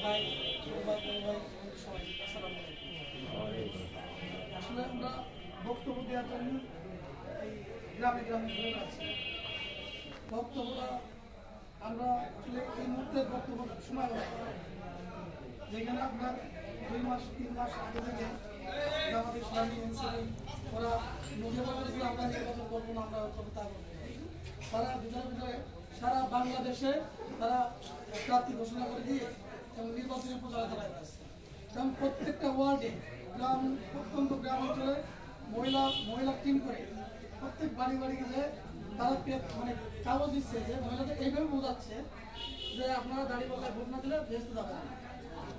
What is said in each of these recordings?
ভাই, ছোট ভাই, বড় ভাই, সবাই আসসালামু আলাইকুম। আসলে আমরা বক্তব্য দেওয়ার জন্য এই গ্রামে গ্রামে ঘুরে বেড়াচ্ছি। বক্তব্যটা আমরা আসলে এই মুহূর্তে বক্তব্য সময় যেখানে আপনার 2 মাস 3 মাস আগে থেকে আমাদের ইসলামী এনসিপি ওরা মনে করেছে আমরা নির্বাচন করবো না, আমরা তা করবো। সারা ভিতরে সারা বাংলাদেশে তারা প্রার্থী ঘোষণা করে দিয়ে এবং নির্বাচনী প্রচার চালাতে আসছে। কারণ প্রত্যেকটা ওয়ার্ডে গ্রাম, প্রত্যন্ত গ্রাম অঞ্চলে মহিলা টিম করে প্রত্যেক বাড়ি বাড়ি গেলে তারা মানে কাগজ দিচ্ছে যে মহিলাদের এইভাবে বোঝাচ্ছে যে আপনারা দাঁড়িয়ে পাল্লায় ভোট না দিলে ভেস্তে যাবে না।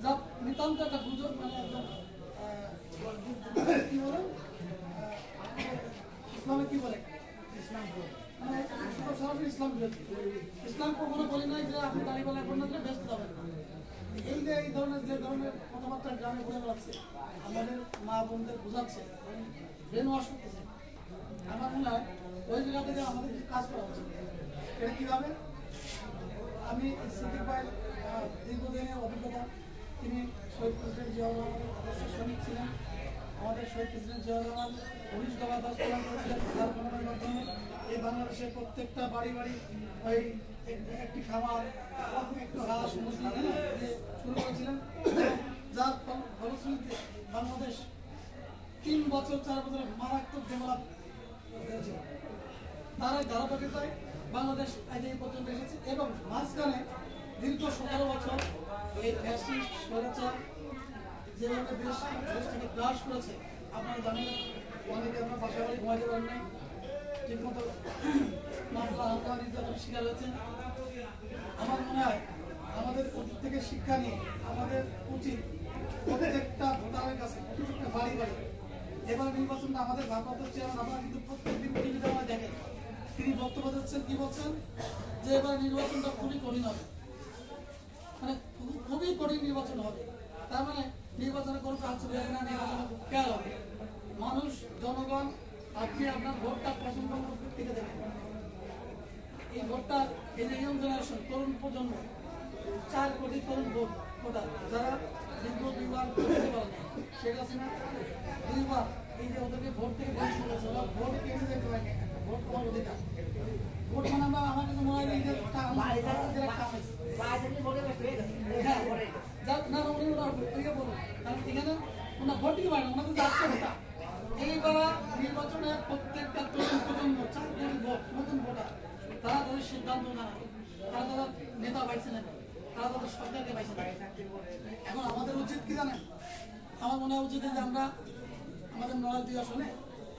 যা নিতান্ত একটা গুজব, মানে একদম কি বলেন ইসলামে কি বলে ইসলাম মানে সরাসরি ইসলাম বিরোধী। ইসলাম কখনো বলি নাই যে আপনি দাঁড়িয়ে পাল্লায় ভোট না দিলে ভেস্তে যাবেন না। এই ধরনের যে ধরনের কথাবার্তা গ্রামে বলে বেড়াচ্ছে, আমাদের মা বোনদের বোঝাচ্ছে, ব্রেন ওয়াশ করতেছে। আমার মনে হয় ওই জায়গা থেকে আমাদের কিছু কাজ করা উচিত। এটা কীভাবে? আমি সিদ্দিক ভাই দীর্ঘদিনের অভিজ্ঞতা, তিনি শহীদ প্রেসিডেন্ট জিয়াউর রহমানের আদর্শ সৈনিক ছিলেন। আমাদের শহীদ প্রেসিডেন্ট জিয়াউর রহমান 19 দফা বাস্তবায়ন করেছিলেন প্রধানমন্ত্রীর মাধ্যমে। এই বাংলাদেশের প্রত্যেকটা বাড়ি বাড়ি ওই একটি খামার, একটু হাঁস মুরগি দিয়ে শুরু করেছিলেন, যার ফলশ্রুতিতে বাংলাদেশ 3 বছর 4 বছরের মারাত্মক ডেভেলপ হয়েছে। তার এই ধারাবাহিকতায় বাংলাদেশ আজ এই পর্যন্ত এসেছে এবং মাঝখানে দীর্ঘ 17 বছর এই ফ্যাসিস্ট স্বৈরাচার যেভাবে দেশটাকে গ্রাস করেছে, আপনারা জানেন। অনেকে আপনার বাসা বাড়ি ঘুমাইতে পারেন নাই, ঠিকমতো মামলা হামলা নির্যাতন শিকার হয়েছে। আমার মনে হয় আমাদের অতীত থেকে শিক্ষা নিয়ে আমাদের উচিত প্রত্যেকটা ভোটারের কাছে, প্রত্যেকটা বাড়ি বাড়ি এবার নির্বাচনটা আমাদের ভারপ্রাপ্ত চেয়ারম্যান, আপনারা কিন্তু প্রত্যেকদিন টিভিতে আমরা দেখেন, তিনি বক্তব্য দিচ্ছেন, কি বলছেন যে এবার নির্বাচনটা খুবই কঠিন হবে, মানে খুবই কঠিন নির্বাচন হবে। তার মানে নির্বাচনে কোনো কাজ চলে যাবে না, নির্বাচনে খুব খেয়াল হবে। মানুষ, জনগণ, আপনি আপনার ভোটটা পছন্দ থেকে দেবেন। এই ভোটটা, এই যে ইয়ং জেনারেশন, তরুণ প্রজন্ম, 4 কোটি তরুণ ভোটার যারা দীর্ঘ 2বার করতে পারে না, শেখ হাসিনা 2বার এই যে ওদেরকে ভোট থেকে বঞ্চিত করেছে, ওরা ভোট কেটে যেতে পারে না। ভোট তোমার অধিকার। ভোট মানে আমরা, আমার কাছে মনে হয় যে ভোটই পারে না, ওনাদের যাচ্ছে ভোটা। এইবার নির্বাচনে প্রত্যেকটা তরুণ প্রজন্ম, 4 কোটি ভোট, নতুন ভোটার, তারা তাদের সিদ্ধান্ত জানাবে, তারা তাদের নেতা পাইছে না, তারা তাদের সরকারকে পাইছে না। এখন আমাদের উচিত কি জানেন? আমার মনে হয় উচিত যে আমরা আমাদের নড়াইল 2 আসনে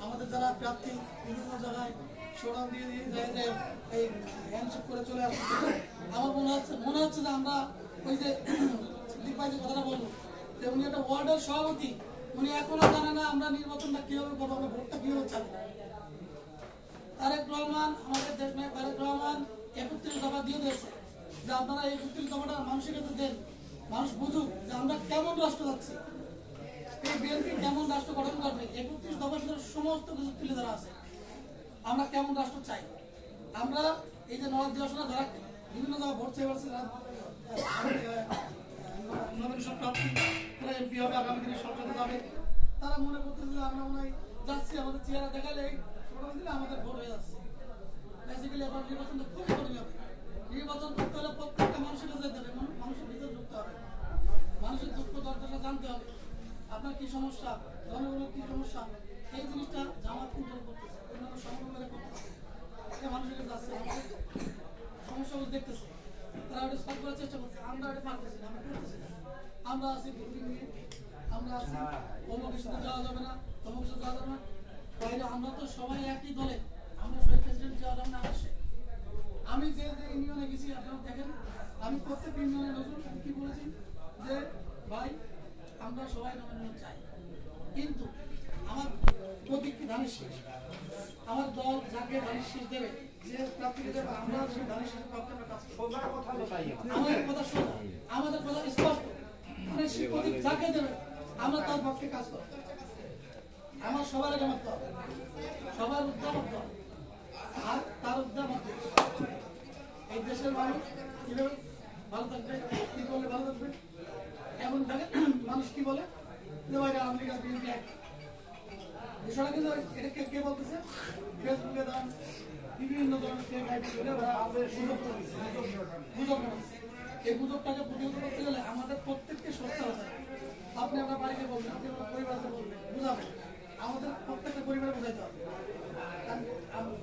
আমাদের যারা প্রার্থী বিভিন্ন জায়গায় শোডাউন দিয়ে যায় যে এই হ্যান্ডশেক করে চলে আসছে, আমার মনে হচ্ছে যে আমরা ওই যে সিদ্দিক ভাই যে কথাটা বলবো যে উনি একটা ওয়ার্ডের সভাপতি, উনি এখনো জানে না আমরা নির্বাচনটা কিভাবে করবো, আমরা ভোটটা কিভাবে চাবো। তারেক রহমান, আমাদের দেশ নায়ক তারেক রহমান 31 দফা দিয়ে দিয়েছে যে আপনারা 31 দফাটা মানুষের কাছে দেন, মানুষ বুঝুক যে আমরা কেমন রাষ্ট্র যাচ্ছি, এই বিএনপি কেমন রাষ্ট্র গঠন করবে। 31 দফার ভিতরে সমস্ত কিছু তুলে ধরা আছে, আমরা কেমন রাষ্ট্র চাই। আমরা এই যে নবাব দিবসনা যারা বিভিন্ন জায়গায় ভোট চেয়ে পারছে, নমিনেশন প্রার্থী, তারা এমপি হবে, আগামী দিনে সরকারে যাবে, তারা মনে করতেছে যে আমরা মনে হয় যাচ্ছি, আমাদের চেহারা দেখালে আমাদের ভোট হয়ে যাচ্ছে। বেসিক্যালি এবার নির্বাচনটা খুবই কঠিন হবে। নির্বাচন করতে হলে প্রত্যেকটা মানুষের কাছে যেতে হবে, মানুষের ভিতরে ঢুকতে হবে, মানুষের দুঃখ দর্দশা জানতে হবে, আপনার কি সমস্যা, জনগণের কি সমস্যা, এই জিনিসটা জামাত কিন্তু করতেছে, অন্যান্য সংগঠনের করতেছে, মানুষের কাছে যাচ্ছে, সমস্যাগুলো দেখতেছে, তারা ওটা সলভ করার চেষ্টা করছে। আমরা ওটা পারতেছি না, আমরা করতেছি না। আমরা আছি ভোটিং নিয়ে, আমরা আছি অমুকের সাথে যাওয়া যাবে না, অমুকের সাথে যাওয়া যাবে না, তাইলে আমরা তো সবাই একই দলে, আমরা শহীদ প্রেসিডেন্ট জিয়াউর রহমান আসে। আমি যে ইউনিয়নে গেছি, আপনারা দেখেন, আমি প্রত্যেক ইউনিয়নে নজর কি বলেছি যে ভাই আমরা সবাই নমিনেশন চাই, কিন্তু আমার প্রতীক ধানের শীষ, আমার দল যাকে ধানের শীষ দেবে, যে প্রার্থীকে দেবে, আমরা সেই ধানের শীষের পক্ষে আমরা কাজ করব। আমাদের কথা সোজা, আমাদের কথা স্পষ্ট, মানে সেই প্রতীক যাকে দেবে আমরা তার পক্ষে কাজ করব। আমার সবার আগে মারতে হবে, সবার উদ্যম করতে হবে, আর তার উদ্যম হতে এই দেশের মানুষ কিভাবে ভালো থাকবে, কি করলে ভালো থাকবে, বলে যে ভাই আওয়ামী লীগ আর বিএনপি এক। বিষয়টা কিন্তু এটা কে বলতেছে? ফেসবুকে ধরেন বিভিন্ন ধরনের ফেক আইডি করে গুজব বানাচ্ছে। এই গুজবটাকে প্রতিহত করতে গেলে আমাদের প্রত্যেককে সচ্ছল হতে হবে। আপনি আপনার বাড়িতে বলবেন, আপনি আপনার পরিবারকে বলবেন, বুঝাবেন। আমাদের প্রত্যেকটা পরিবারে বোঝাইতে হবে।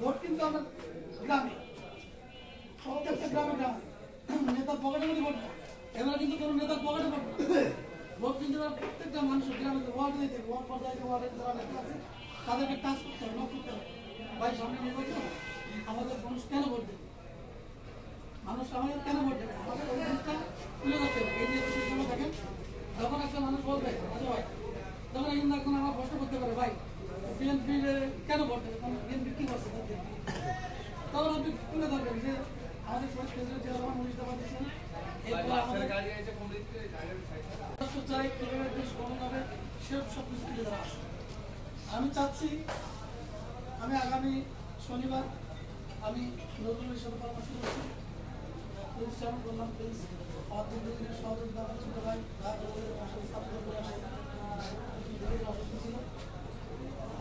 ভোট কিন্তু আমার গ্রামে, প্রত্যেকটা গ্রামে গ্রামে নেতার পকেটে মধ্যে ভোট না। এবার কিন্তু কোনো নেতার পকেটে ভোট না। ভোট কিন্তু প্রত্যেকটা মানুষের গ্রামে ওয়ার্ড দিতে ওয়ার্ড পর্যায়ে ওয়ার্ডের যারা নেতা আছে তাদেরকে টাচ করতে হবে, নক করতে হবে। ভাই সামনে নির্বাচন, আমাদের মানুষ কেন ভোট দেবে? মানুষ আমাদের কেন ভোট দেবে? আমাদের অভিযোগটা তুলে ধরতে হবে। এই যে জন্য দেখেন, যখন একটা মানুষ বলবে আচ্ছা ভাই, তখন কিন্তু এখন আমরা প্রশ্ন করতে পারে ভাই বিএনপি কেন ভোট দেবে, বিএনপি কি করছে, তখন আপনি তুলে ধরবেন যে আমাদের প্রেসিডেন্ট জিয়া রহমান মুজিবুর দিচ্ছেন চাই কিভাবে দেশ গঠন হবে সেসব সব কিছু তুলে ধরা আছে। আমি চাচ্ছি আমি আগামী শনিবার আমি নজরুলের সাথে পরামর্শ করছি। প্লিজ যেমন বললাম, প্লিজ আমার দীর্ঘদিনের সহযোগিতা আমার ছোট ভাই অসুস্থ ছিল,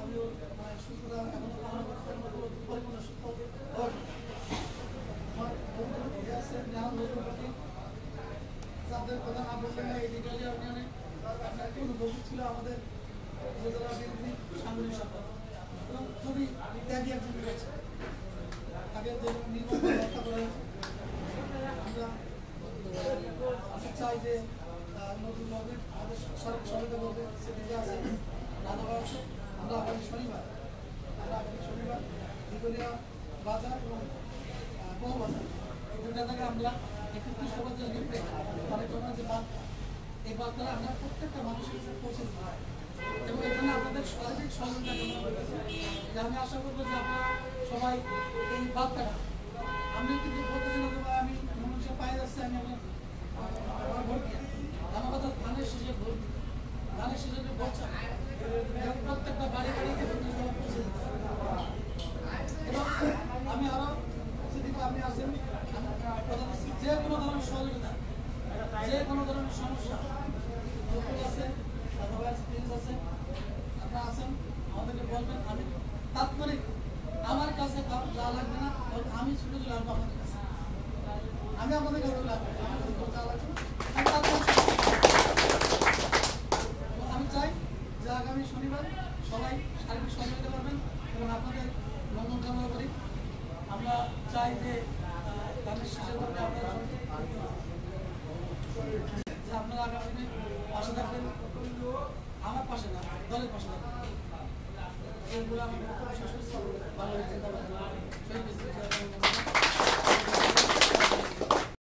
আমিও সুস্থতা এখন পরিপূর্ণ সুস্থ আপনাদের কথা না বললেন না। এই ডিটেলিয়া ইউনিয়নে আপনার একটি অনুভব ছিল আমাদের উপজেলা বিএনপি সাংগঠনিক সরকার এবং খুবই ত্যাগী একজন রয়েছে। আগে যে নির্বাচন ব্যবস্থা করা হয়েছে, আমরা চাই যে নতুন ভাবে আমাদের সরকার বলবে সে দিকে আছে রাধাবা আছে। আমরা আগামী শনিবার দিগলিয়া বাজার এবং বহুবাজার এই দুটা থেকে আমরা একটু কৃষ্ণবাদ যে লিখবে মানে তোমার যে বাদ, এই বার্তা আমরা প্রত্যেকটা মানুষের কাছে পৌঁছে দিতে হয় এবং এখানে আপনাদের সার্বিক সহযোগিতা কামনা করতেছি। যে আমি আশা করবো যে আপনারা সবাই এই বার্তাটা, আমি কিন্তু বলতেছি না যে আমি মানুষের পায়ে যাচ্ছে আমি আমার ভোট দিই, আমার কথা ধানের শেষে ভোট, ধানের শেষে যে ভোট চাই প্রত্যেকটা বাড়ি বাড়িতে পৌঁছে দিতে হবে। এবং আমি আরো সেদিকে আপনি আসেন, যে কোনো ধরনের সহযোগিতা, যে কোনো ধরনের সমস্যা আছে অথবা এক্সপিরিয়েন্স আছে, আপনারা আসেন আমাদেরকে বলবেন। আমি তাৎক্ষণিক আমার কাছে যা লাগবে না আমি ছুটে চলে আসবো আপনাদের কাছে, আমি আপনাদের কাছে চলে আসবো, যা লাগবে আমি চাই যে আগামী শনিবার সবাই সার্বিক সহযোগিতা করবেন এবং আপনাদের মঙ্গল কামনা করি। আমরা চাই যে আপনারা আগামী দিনে পাশে থাকবেন, আমার পাশে না দলের পাশে থাকবেন। এগুলো আমার ভালো হয়েছে।